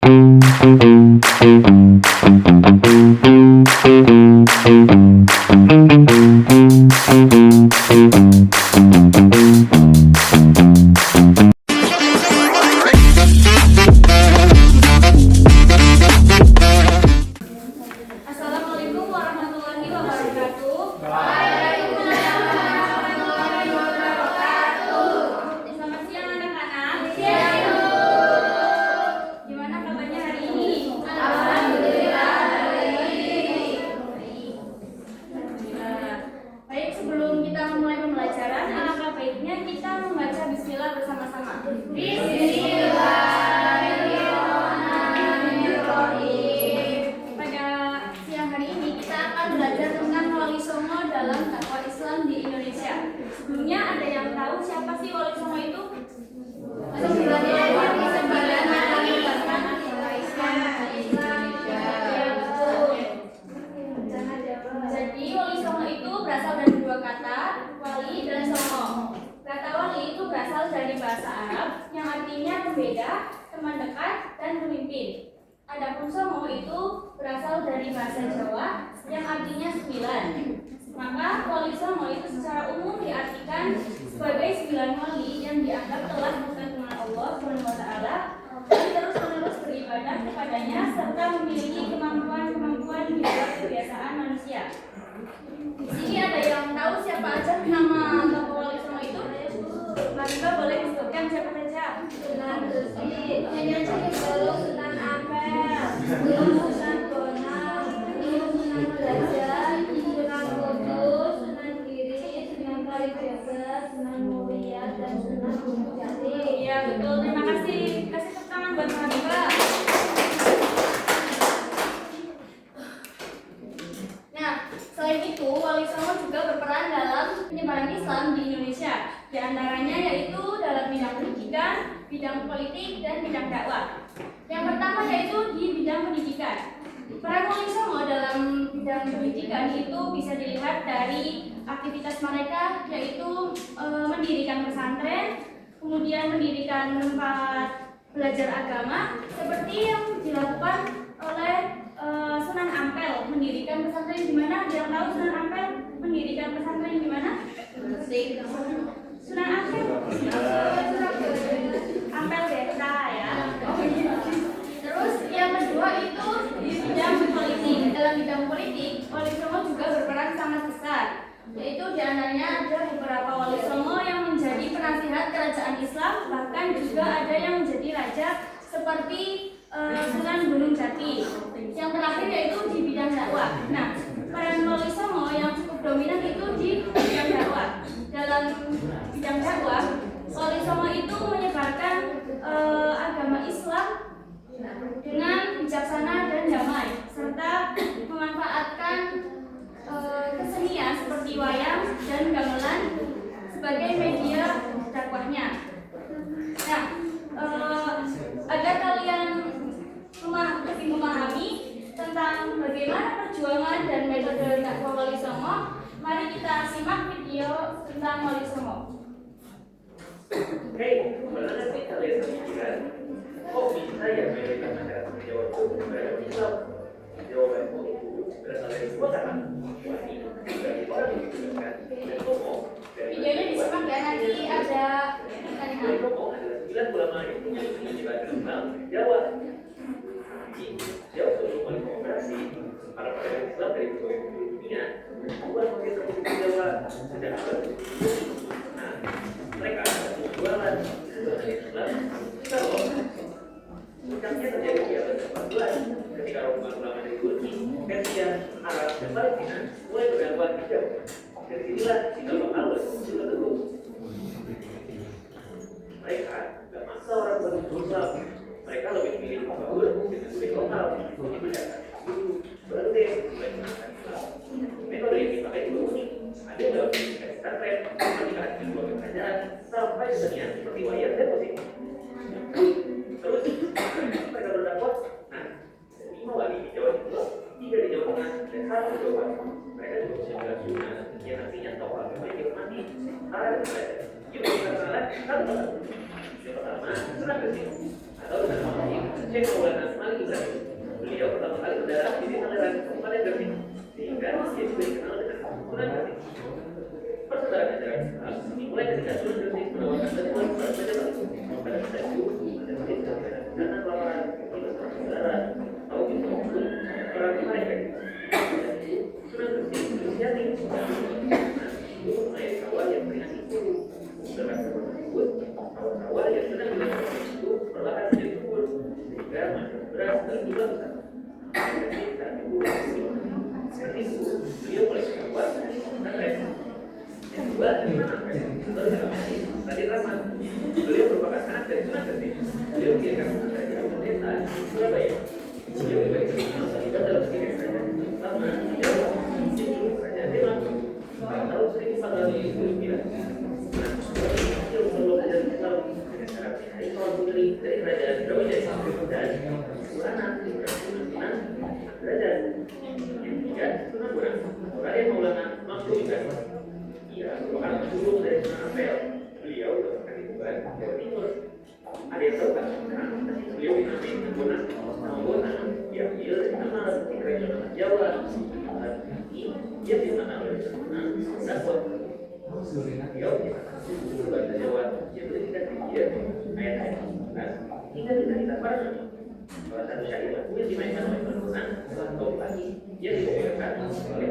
Assalamualaikum warahmatullahi wabarakatuh. Selamat siang anak-anak. Gimana kabarnya hari ini? Alhamdulillah baik, sebelum kita memulai pembelajaran, alangkah baiknya kita membaca bismillah bersama-sama. Pada siang hari ini kita akan belajar tentang Wali Songo dalam dakwah Islam di Indonesia. Sebelumnya ada yang tahu siapa sih Wali Songo itu? Jadi Wali Songo itu berasal dari dua kata, wali dan songo. Kata wali itu berasal dari bahasa Arab yang artinya pembeda, teman dekat, dan pemimpin. Adapun songo itu berasal dari bahasa Jawa yang artinya 9. Maka wali songo itu secara umum diartikan sebagai 9 wali yang dianggap telah dekat dengan Allah SWT dan terus-menerus beribadah kepadanya serta memiliki kemampuan-kemampuan di luar kebiasaan manusia. Di sini ada yang tahu siapa aja nama tokoh wali songo itu? Mbak boleh disebutkan siapa saja? Sunan Gesi, Sunan Ampel, Sunan Bonang, Sunan Derajat, Sunan Kudus, Sunan Giri, Sunan Kalijaga, Sunan Muria, dan Sunan Gunung Jati. Iya betul, terima kasih. Kasih tepuk tangan buat Mbak. Nah, selain itu, Wali Songo juga berperan dalam penyebaran Islam di Indonesia. Di antaranya yaitu dalam bidang pendidikan, bidang politik, dan bidang dakwah. Yang pertama yaitu di bidang pendidikan. Peran Wali Songo dalam bidang pendidikan itu bisa dilihat dari aktivitas mereka, yaitu mendirikan pesantren, kemudian mendirikan tempat belajar agama, seperti yang dilakukan oleh Sunan Ampel, mendirikan pesantren di mana? Ada yang tahu Sunan Ampel mendirikan pesantren di mana? Sunan Ampel. Ampel desa ya. Terus yang kedua itu di bidang politik. Dalam bidang politik, Wali Songo juga berperan sangat besar. Yaitu di antaranya ada beberapa Wali Songo yang menjadi penasihat kerajaan Islam, bahkan juga ada yang menjadi raja seperti Sunan Gunung Jati. Yang terakhir yaitu di bidang dakwah. Nah, peran Wali Songo yang cukup dominan itu di bidang dakwah. Dalam bidang dakwah, Wali Songo itu menyebarkan agama Islam dengan bijaksana dan damai, serta memanfaatkan kesenian seperti wayang dan gamelan sebagai media dakwahnya. Nah, agar kalian lebih memahami tentang bagaimana perjuangan dan metode dakwah Wali Songo, mari kita simak video tentang Wali Songo. Hei, mana sih kalian berpikiran? Kok bisa ya mayoritas masyarakat Jawa itu beragama Islam? Jawabanku itu berasal dari dua kata. Wali dari orang yang digunakan dan Songo dari Videonya disimak ya, nanti ada Wali Songo adalah 9 ulama yang punya penyebar Islam di Jawa. Jauh sebelum Wali Songo operasi, para pedagang Islam dari berbagai penjuru dunia membuat pakai terbentuk di Jawa sejak abad ke-10. Nah, mereka jualan Islam kalau puncaknya terjadi di abad ke-14 ketika rombongan ulama dari Turki, Persia, Arab, dan Palestina mulai berdakwah di Jawa. Dari sinilah tinggal lokal itu terbentuk. Mereka tidak maksa orang berbentuk Islam. Mereka lebih memilih membangun dengan budaya lokal untuk dibedakan dulu baru deh mulai menggunakan Islam. Metode yang dipakai itu unik. Ada dalam pendidikan pesantren, pernikahan di luar kerajaan, sampai kesenian seperti wayang dan musik. Terus mereka berdakwah. Nah, 5 wali di Jawa Timur, 3 di Jawa Tengah, dan 1 di Jawa Barat. Mereka juga menjaga sunnah yang artinya tokoh agama yang mati. Para dan belajar. Yuk kita kenalan satu persatu. Yang pertama, Sunan Gesi. Atau Syekh Maulana Malik Ibrahim. Beliau pertama kali mendarat di aliran Kabupaten Gresik, sehingga dia juga dikenal dengan Sunan Gresik. Persaudaraan ajaran Islam dimulai ketika Sunan Gresik menawarkan bantuan kepada Majapahit. Pada masa itu, Majapahit sedang dana kelaparan, saudara, atau bisa maupun orang mereka. Sunan Gresik berinisiatif untuk mengairi sawah yang berinasi dulu. Dengan tersebut, sawah yang sedang dilakukan itu perlahan menjadi subur, sehingga masyarakat beras dan jumlah besar. Jadi saat itu, beliau mulai keluar dan resa. Yang kedua, Raden Rahmat. Beliau merupakan anak dari Sunan Gresik. Beliau kirakan dari Desa Surabaya. Beliau juga dikenal terlibat dalam sekitar kerajaan pertama di Jawa, yaitu Kerajaan Demak pada tahun 1479. Beliau belum menjadi Islam dengan cara menikahi seorang putri dari Kerajaan Brawijaya dan Purana di Sunan Derajat. Yang ketiga, Sunan Bonang, Raden Maulana Mangku Ibrahim. Ia merupakan sulung dari Sunan Ampel. Beliau merupakan ibuan Jawa Timur. Ada yang tahu kan? Beliau dinamai Sunan Bonang. Nama Bonang diambil dari nama kerajaan nama Jawa. Ini dia dimana oleh Sunan Dakwah. Beliau merupakan bahasa Jawa yang berikan dia ayat-ayat hingga kita para nabi. Salah satu syair lagu yang dimainkan oleh Bonang adalah Kau Pagi yang dibawakan oleh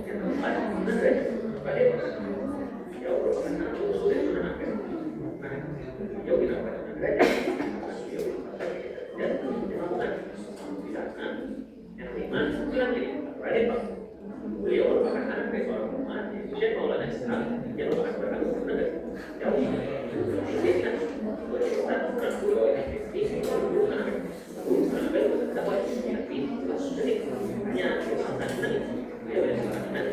yang keempat, Sunan Derajat. Pada beliau merupakan anak bungsu dari Sunan Ampel. Beliau dinamakan Sunan Derajat karena beliau merupakan dan dimakan di sana. Yang kelima, Sunan Giri, Raden Paku. Beliau merupakan anak dari seorang umat yaitu Syekh Maulana Ishaq yang merupakan beragam Sunan dari jauh. Intinya, berikan Sunan Guru oleh Sunan Ampel. Sunan Ampel berdakwah tapi detik hanya merupakan Sunan itu. Beliau yang merupakan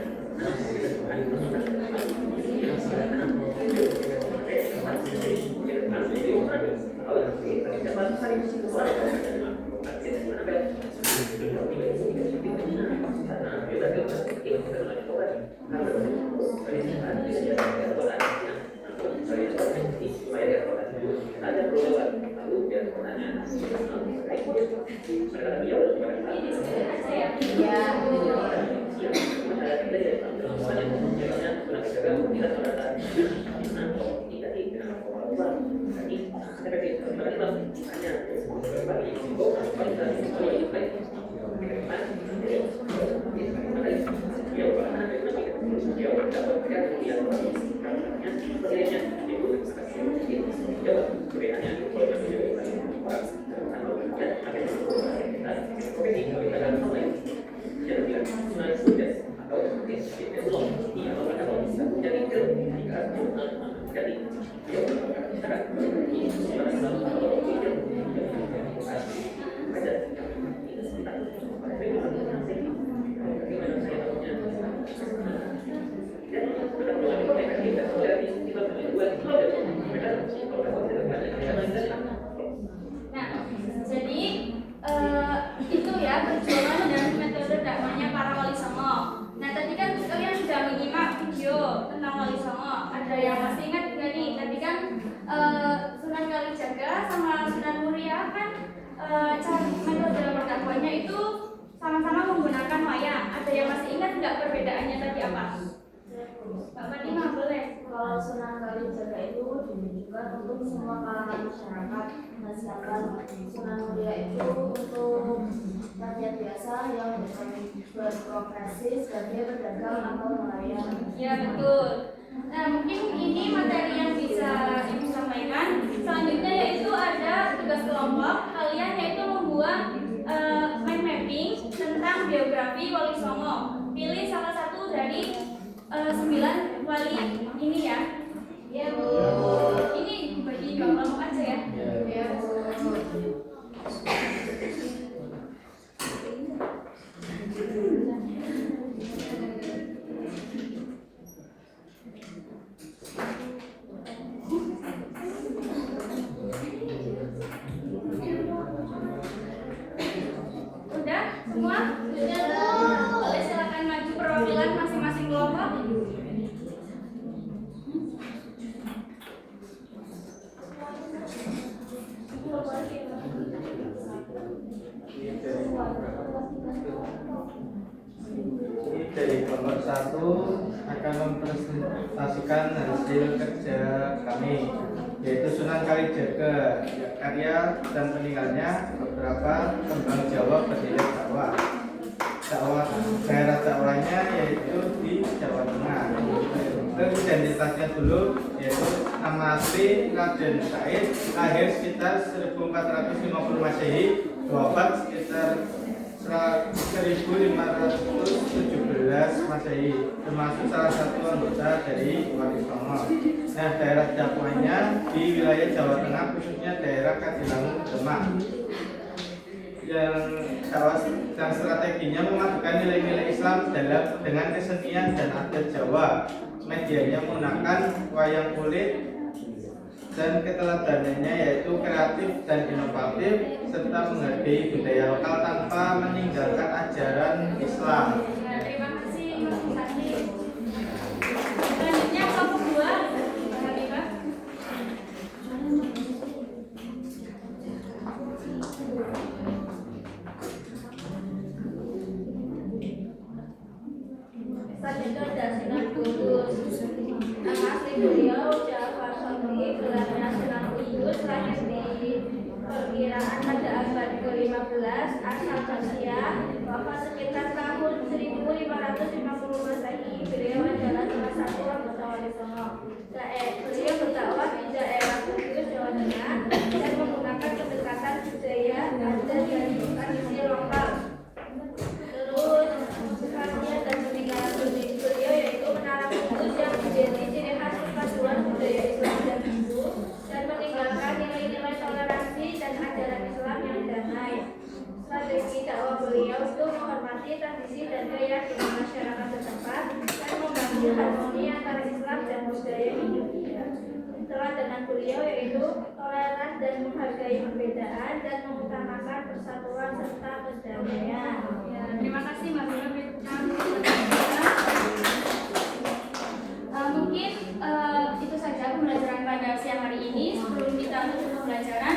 itu ya perjuangan dan metode dakwahnya para wali songo. Nah tadi kan kalian sudah menyimak video tentang wali songo. Ada yang masih ingat nggak nih? Tadi kan Sunan Kalijaga sama Sunan Muria kan cara metode berdakwahnya itu sama-sama menggunakan wayang. Ada yang masih ingat nggak perbedaannya tadi apa? Mbak Fatimah boleh. Kalau Sunan Kalijaga itu ditujukan untuk semua kalangan masyarakat, dan sedangkan Sunan Muria itu untuk rakyat biasa yang berprofesi sebagai pedagang atau nelayan. Ya betul. Nah mungkin ini materi yang bisa Ibu sampaikan. Selanjutnya yaitu ada tugas kelompok kalian yaitu membuat mind mapping tentang biografi Wali Songo. Pilih salah satu dari 9 wali ini ya. Ya Bu. Ini bagi kelompok aja ya. Ya Bu. Udah semua? Boleh silakan maju perwakilan masing-masing kelompok. dari kelompok 1 akan mempresentasikan hasil kerja kami, yaitu Sunan Kalijaga, karya dan peninggalannya, beberapa tembang Jawa berdialek Jawa. Daerah dakwahnya yaitu di Jawa Tengah. Terus identitasnya dulu, yaitu nama asli Raden Said, lahir sekitar 1450 Masehi, wafat sekitar 1517 Masehi, termasuk salah satu anggota dari Wali Songo. Nah, daerah dakwahnya di wilayah Jawa Tengah, khususnya daerah Kadilangu, Demak. Dan strateginya memadukan nilai-nilai Islam dengan kesenian dan adat Jawa. Medianya menggunakan wayang kulit dan keteladanannya yaitu kreatif dan inovatif serta menghargai budaya lokal tanpa meninggalkan ajaran Islam. Ya, terima kasih Mas Sandi. Selanjutnya kelompok 2, Mbak Habibah. Selanjutnya ada Sunan Kudus. Nama asli beliau Ja'far Shadiq, gelarnya Sunan Kudus, lahir di perkiraan pada abad ke-15, asal Persia, wafat sekitar tahun 1550 Masehi. Beliau adalah salah satu anggota Wali Songo. Beliau berdakwah di daerah Kudus, Jawa Tengah, dan menggunakan pendekatan budaya, adat, dan tradisi lokal. Terus karya dan peninggalan beliau yaitu Menara Kudus yang menjadi ciri khas perpaduan budaya Islam dan Hindu dan meninggalkan nilai-nilai toleransi dan ajaran Islam yang damai. Strategi dakwah beliau itu menghormati tradisi dan keyakinan masyarakat setempat dan membangun harmoni antara Islam dan budaya Indonesia. Teladan beliau yaitu toleran dan menghargai perbedaan dan mengutamakan persatuan serta perdamaian. Ya, terima kasih Mbak Habibah. Mungkin itu saja pembelajaran pada siang hari ini. Sebelum kita tutup pembelajaran,